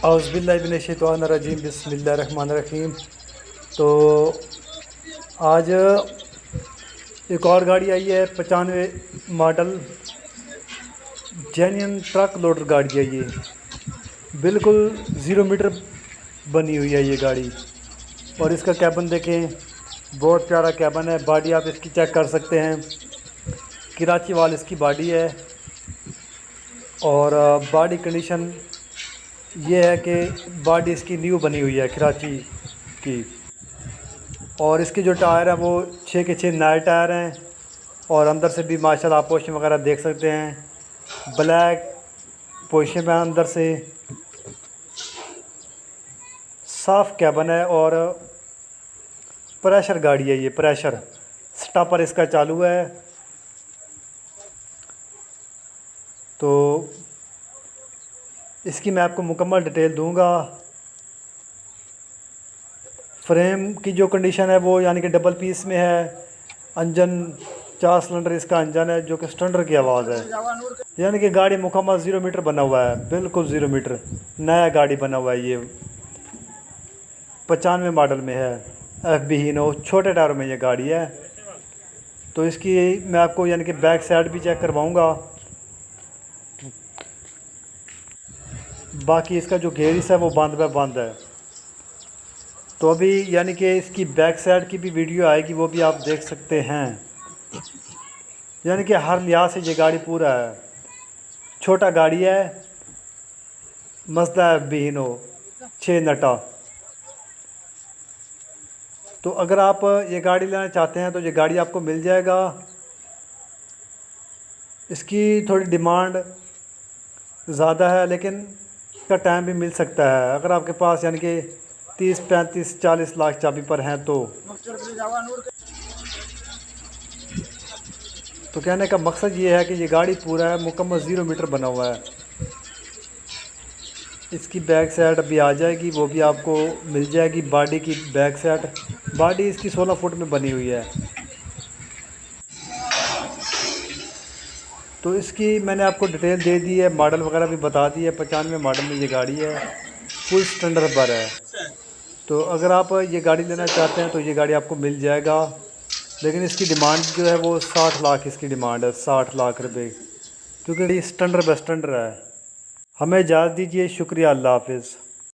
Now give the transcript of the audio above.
اعوذ باللہ من الشیطان الرجیم، بسم اللہ الرحمن الرحیم۔ تو آج ایک اور گاڑی آئی ہے 95 ماڈل جینین ٹرک لوڈر گاڑی ہے۔ یہ بالکل 0 میٹر بنی ہوئی ہے یہ گاڑی، اور اس کا کیبن دیکھیں، بہت پیارا کیبن ہے۔ باڈی آپ اس کی چیک کر سکتے ہیں، کراچی وال اس کی باڈی ہے، اور باڈی کنڈیشن یہ ہے کہ باڈی اس کی نیو بنی ہوئی ہے کراچی کی، اور اس کے جو ٹائر ہیں وہ 6 کے 6 نئے ٹائر ہیں، اور اندر سے بھی ماشاءاللہ آپ پوشن وغیرہ دیکھ سکتے ہیں، بلیک پوشن میں اندر سے صاف کیبن ہے، اور پریشر گاڑی ہے یہ، پریشر سٹاپر اس کا چالو ہے۔ تو اس کی میں آپ کو مکمل ڈیٹیل دوں گا۔ فریم کی جو کنڈیشن ہے وہ یعنی کہ ڈبل پیس میں ہے۔ انجن 4 سلنڈر اس کا انجن ہے جو کہ سٹنڈر کی آواز ہے، یعنی کہ گاڑی مکمل 0 میٹر بنا ہوا ہے، بالکل 0 میٹر نیا گاڑی بنا ہوا ہے۔ یہ 95 ماڈل میں ہے، ایف بی ہینو چھوٹے ٹائروں میں یہ گاڑی ہے۔ تو اس کی میں آپ کو یعنی کہ بیک سائڈ بھی چیک کرواؤں گا۔ باقی اس کا جو گیئرس ہے وہ بند ہے۔ تو ابھی یعنی کہ اس کی بیک سائڈ کی بھی ویڈیو آئے گی، وہ بھی آپ دیکھ سکتے ہیں۔ یعنی کہ ہر لحاظ سے یہ گاڑی پورا ہے، چھوٹا گاڑی ہے، مزدہ ایف بی ہینو 6 نٹا۔ تو اگر آپ یہ گاڑی لینا چاہتے ہیں تو یہ گاڑی آپ کو مل جائے گا۔ اس کی تھوڑی ڈیمانڈ زیادہ ہے، لیکن اس کا ٹائم بھی مل سکتا ہے اگر آپ کے پاس یعنی کہ 30 35 40 لاکھ چابی پر ہیں تو کہنے کا مقصد یہ ہے کہ یہ گاڑی پورا ہے، مکمل 0 میٹر بنا ہوا ہے۔ اس کی بیک سائڈ ابھی آ جائے گی، وہ بھی آپ کو مل جائے گی۔ باڈی کی بیک سائڈ، باڈی اس کی 16 فٹ میں بنی ہوئی ہے۔ تو اس کی میں نے آپ کو ڈیٹیل دے دی ہے، ماڈل وغیرہ بھی بتا دی ہے۔ 95 ماڈل میں یہ گاڑی ہے، فل سٹنڈر پر ہے۔ تو اگر آپ یہ گاڑی لینا چاہتے ہیں تو یہ گاڑی آپ کو مل جائے گا، لیکن اس کی ڈیمانڈ جو ہے وہ 60 لاکھ اس کی ڈیمانڈ ہے، 60 لاکھ روپے، کیونکہ یہ سٹنڈر بہ سٹنڈر ہے۔ ہمیں اجازت دیجیے، شکریہ، اللہ حافظ۔